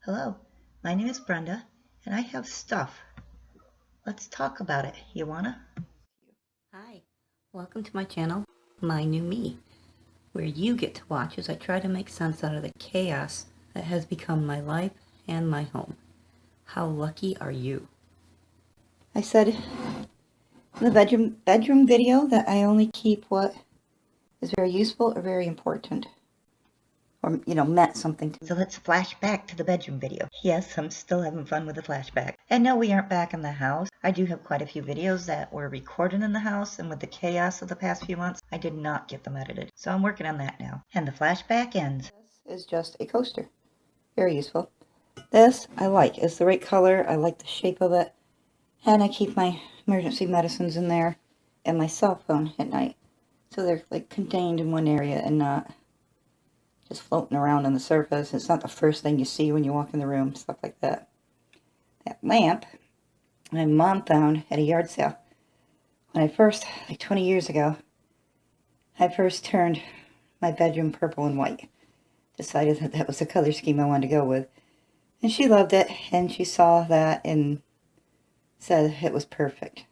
Hello, my name is Brenda, and I have stuff. Let's talk about it. You wanna? Hi, welcome to my channel, My New Me, where you get to watch as I try to make sense out of the chaos that has become my life and my home. How lucky are you? I said in the bedroom video that I only keep what is very useful or very important, or meant something to me. So let's flash back to the bedroom video. Yes, I'm still having fun with the flashback. And no, we aren't back in the house. I do have quite a few videos that were recorded in the house, and with the chaos of the past few months, I did not get them edited. So I'm working on that now. And the flashback ends. This is just a coaster. Very useful. This I like. It's the right color. I like the shape of it. And I keep my emergency medicines in there and my cell phone at night. So they're like contained in one area and not just floating around on the surface. It's not the first thing you see when you walk in the room, stuff like that. That lamp my mom found at a yard sale. When I first, like 20 years ago, I first turned my bedroom purple and white. Decided that that was the color scheme I wanted to go with. And she loved it, and she saw that and said it was perfect.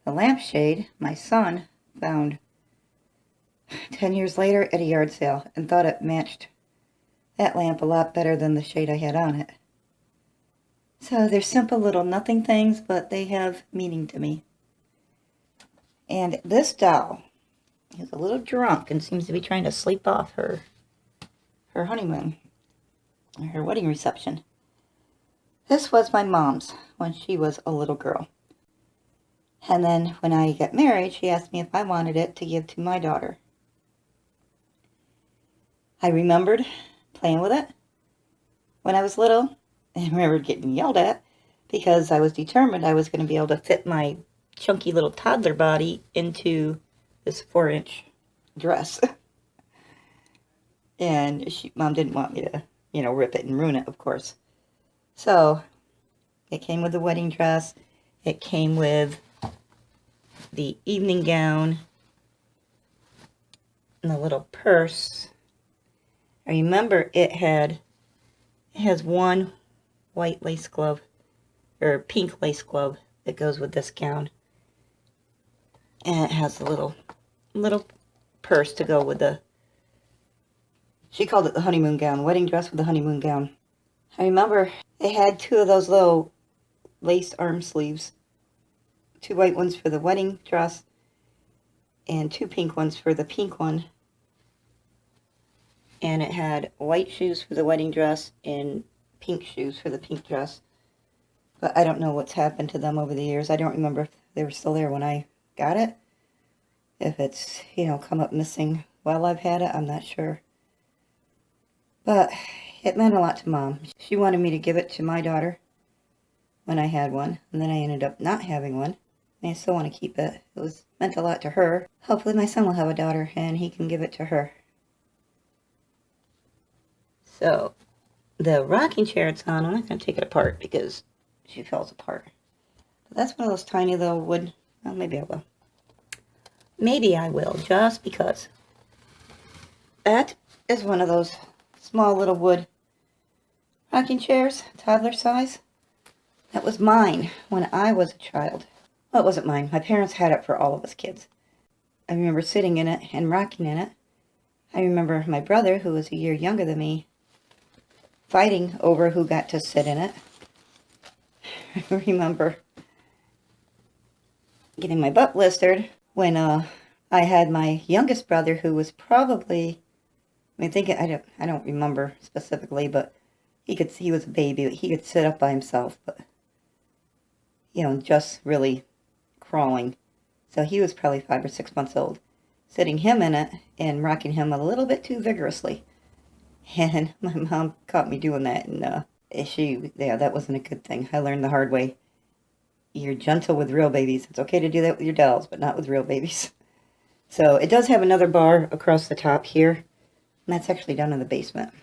The lampshade my son found 10 years later at a yard sale and thought it matched that lamp a lot better than the shade I had on it. So they're simple little nothing things, but they have meaning to me. And this doll is a little drunk and seems to be trying to sleep off her honeymoon, or her wedding reception. This was my mom's when she was a little girl. And then when I got married, she asked me if I wanted it to give to my daughter. I remembered playing with it when I was little. I remembered getting yelled at because I was determined I was going to be able to fit my chunky little toddler body into this 4-inch dress. And Mom didn't want me to, rip it and ruin it, of course. So it came with the wedding dress. It came with the evening gown and the little purse. I remember it has one white lace glove, or pink lace glove that goes with this gown. And it has a little purse to go with she called it the honeymoon gown, wedding dress with the honeymoon gown. I remember it had two of those little lace arm sleeves, two white ones for the wedding dress and two pink ones for the pink one. And it had white shoes for the wedding dress and pink shoes for the pink dress. But I don't know what's happened to them over the years. I don't remember if they were still there when I got it. If it's, come up missing while I've had it, I'm not sure. But it meant a lot to Mom. She wanted me to give it to my daughter when I had one, and then I ended up not having one. And I still want to keep it. It meant a lot to her. Hopefully my son will have a daughter and he can give it to her. So, the rocking chair it's on, I'm not going to take it apart because she falls apart. But that's one of those tiny little wood, well, maybe I will. Maybe I will, just because. That is one of those small little wood rocking chairs, toddler size. That was mine when I was a child. Well, it wasn't mine. My parents had it for all of us kids. I remember sitting in it and rocking in it. I remember my brother, who was a year younger than me, fighting over who got to sit in it. I remember getting my butt blistered when I had my youngest brother, who was probably, I don't remember specifically, but he was a baby. He could sit up by himself, but just really crawling. So he was probably 5 or 6 months old. Sitting him in it and rocking him a little bit too vigorously. And my mom caught me doing that, and that wasn't a good thing. I learned the hard way. You're gentle with real babies. It's okay to do that with your dolls, but not with real babies. So it does have another bar across the top here, and that's actually down in the basement.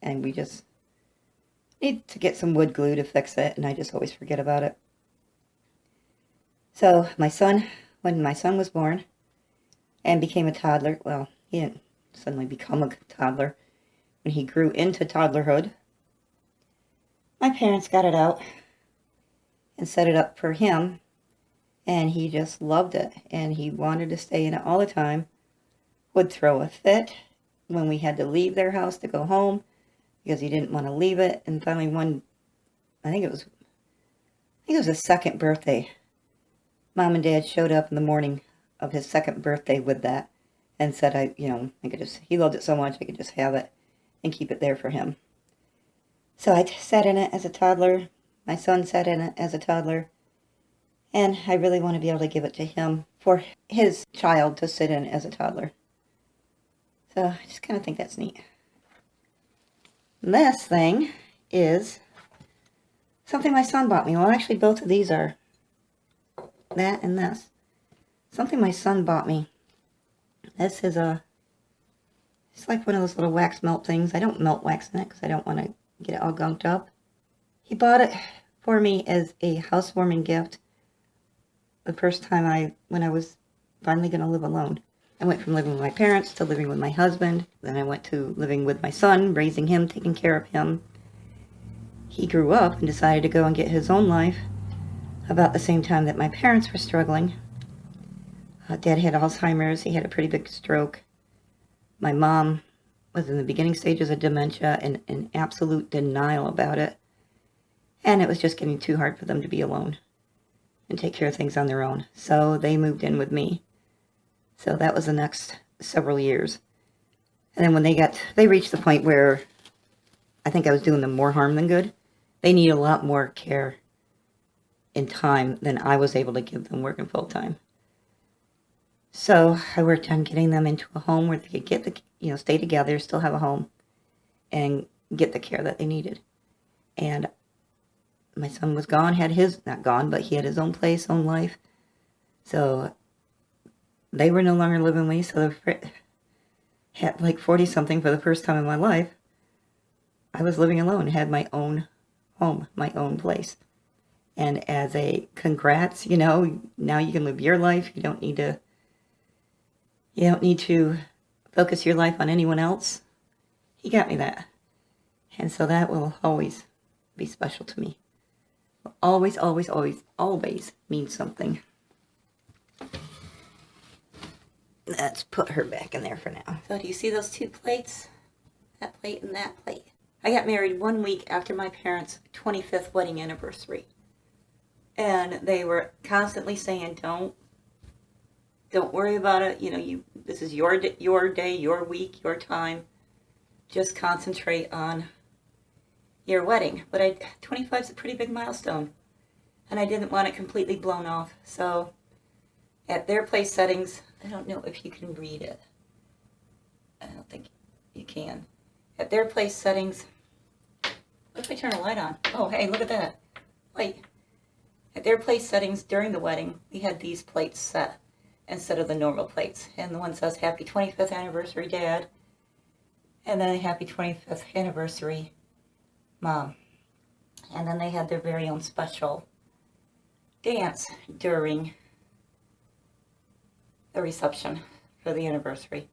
And we just need to get some wood glue to fix it, and I just always forget about it. So when my son was born and became a toddler, well, he didn't suddenly become a toddler. When he grew into toddlerhood, My parents got it out and set it up for him, and he just loved it, and he wanted to stay in it all the time. Would throw a fit when we had to leave their house to go home because he didn't want to leave it. And finally I think it was his second birthday. Mom and Dad showed up in the morning of his second birthday with that and said, he loved it so much I could just have it and keep it there for him. So I sat in it as a toddler. My son sat in it as a toddler. And I really want to be able to give it to him for his child to sit in as a toddler. So I just kind of think that's neat. This thing is something my son bought me. Well, actually, both of these are that and this. Something my son bought me. This is it's like one of those little wax melt things. I don't melt wax in it because I don't want to get it all gunked up. He bought it for me as a housewarming gift the first time when I was finally going to live alone. I went from living with my parents to living with my husband. Then I went to living with my son, raising him, taking care of him. He grew up and decided to go and get his own life about the same time that my parents were struggling. Dad had Alzheimer's. He had a pretty big stroke. My mom was in the beginning stages of dementia and in absolute denial about it. And it was just getting too hard for them to be alone and take care of things on their own. So they moved in with me. So that was the next several years. And then when they reached the point where I think I was doing them more harm than good. They need a lot more care and time than I was able to give them working full time. So I worked on getting them into a home where they could stay together, still have a home, and get the care that they needed. And my son was gone, not gone, but he had his own place, own life. So they were no longer living with me, so at like 40-something for the first time in my life, I was living alone, had my own home, my own place. And as a congrats, now you can live your life. You don't need to focus your life on anyone else. He got me that. And so that will always be special to me. Always, always, always, always means something. Let's put her back in there for now. So do you see those two plates? That plate and that plate. I got married 1 week after my parents' 25th wedding anniversary. And they were constantly saying, don't worry about it. This is your day, your week, your time. Just concentrate on your wedding. But 25 is a pretty big milestone. And I didn't want it completely blown off. So at their place settings, I don't know if you can read it. I don't think you can. At their place settings, what if I turn a light on? Oh, hey, look at that. Wait. At their place settings during the wedding, we had these plates set instead of the normal plates. And the one says, Happy 25th Anniversary, Dad. And then Happy 25th Anniversary, Mom. And then they had their very own special dance during the reception for the anniversary.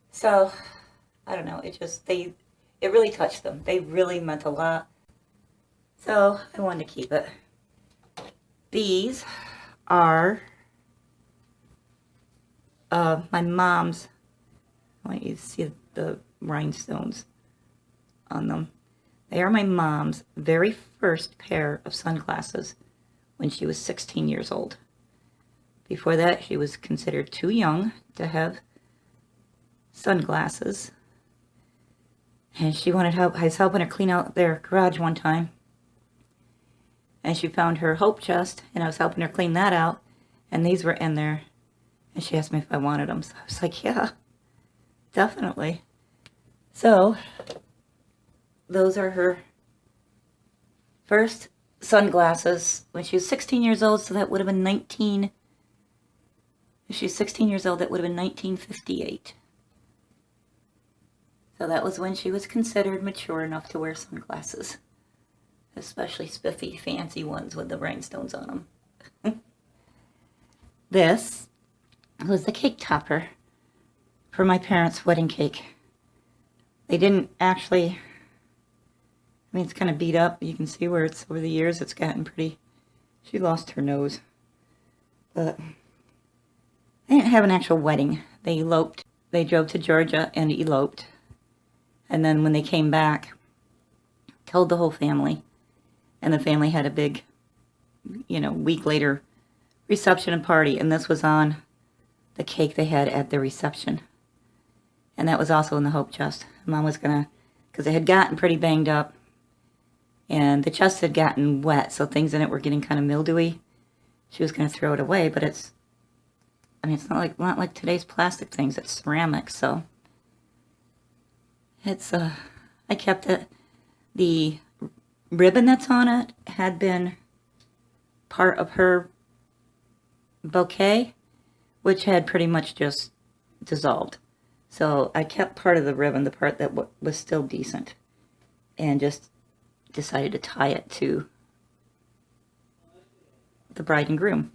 So, I don't know, it really touched them. They really meant a lot. So, I wanted to keep it. These are my mom's. I want you to see the rhinestones on them. They are my mom's very first pair of sunglasses when she was 16 years old. Before that, she was considered too young to have sunglasses. And she wanted help. I was helping her clean out their garage one time. And she found her hope chest, and I was helping her clean that out. And these were in there. And she asked me if I wanted them. So I was like, yeah, definitely. So, those are her first sunglasses when she was 16 years old. So that would have been if she's 16 years old, that would have been 1958. So that was when she was considered mature enough to wear sunglasses. Especially spiffy, fancy ones with the rhinestones on them. This was the cake topper for my parents' wedding cake. They didn't actually... mean, it's kind of beat up. You can see where it's, over the years, it's gotten pretty, she lost her nose. But they didn't have an actual wedding. They eloped. They drove to Georgia and eloped. And then when they came back, told the whole family. And the family had a big, week later reception and party. And this was on the cake they had at the reception. And that was also in the hope chest. Mom was going to, because it had gotten pretty banged up. And the chest had gotten wet, so things in it were getting kind of mildewy. She was going to throw it away, but it's not like today's plastic things. It's ceramic, so it's, I kept it. The ribbon that's on it had been part of her bouquet, which had pretty much just dissolved. So I kept part of the ribbon, the part that was still decent, and just decided to tie it to the bride and groom.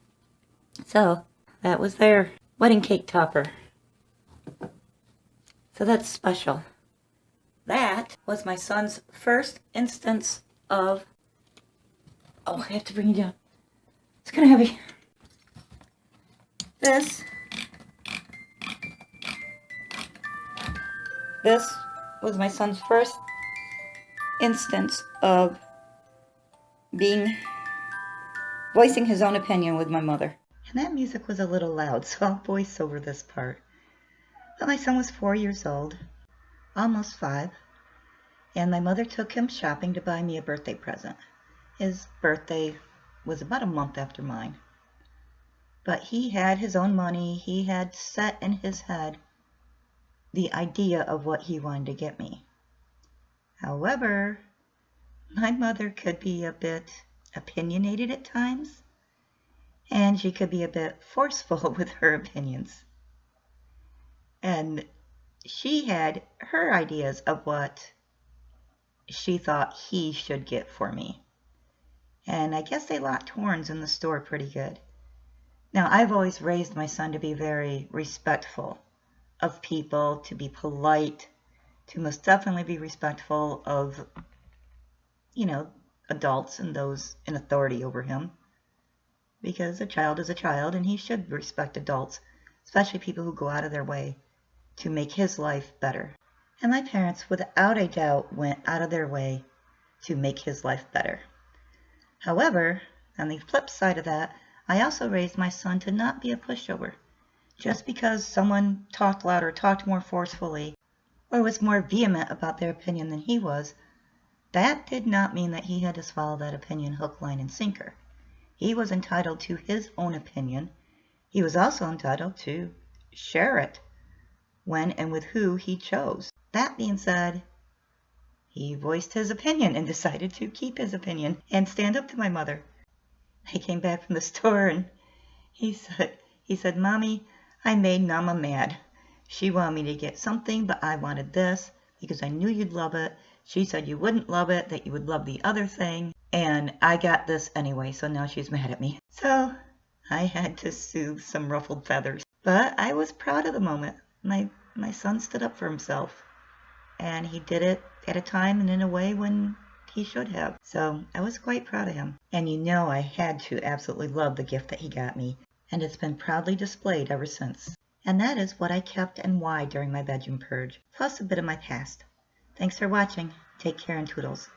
So that was their wedding cake topper. So that's special. That was my son's first instance of, oh, I have to bring it down. It's kind of heavy. This was my son's first instance of voicing his own opinion with my mother. And that music was a little loud, so I'll voice over this part. But my son was 4 years old, almost 5, and my mother took him shopping to buy me a birthday present. His birthday was about a month after mine. But he had his own money. He had set in his head the idea of what he wanted to get me. However, my mother could be a bit opinionated at times, and she could be a bit forceful with her opinions. And she had her ideas of what she thought he should get for me. And I guess they locked horns in the store pretty good. Now, I've always raised my son to be very respectful of people, to be polite, to most definitely be respectful of, adults and those in authority over him. Because a child is a child, and he should respect adults, especially people who go out of their way to make his life better. And my parents, without a doubt, went out of their way to make his life better. However, on the flip side of that, I also raised my son to not be a pushover. Just because someone talked louder, talked more forcefully, or was more vehement about their opinion than he was, that did not mean that he had to swallow that opinion hook, line, and sinker. He was entitled to his own opinion. He was also entitled to share it when and with who he chose. That being said, he voiced his opinion and decided to keep his opinion and stand up to my mother. I came back from the store and he said, "Mommy, I made Mama mad. She wanted me to get something, but I wanted this because I knew you'd love it. She said you wouldn't love it, that you would love the other thing, and I got this anyway, so now she's mad at me." So I had to soothe some ruffled feathers. But I was proud of the moment. My son stood up for himself, and he did it at a time and in a way when he should have. So I was quite proud of him. And I had to absolutely love the gift that he got me, and it's been proudly displayed ever since. And that is what I kept and why during my bedroom purge, plus a bit of my past. Thanks for watching. Take care and toodles.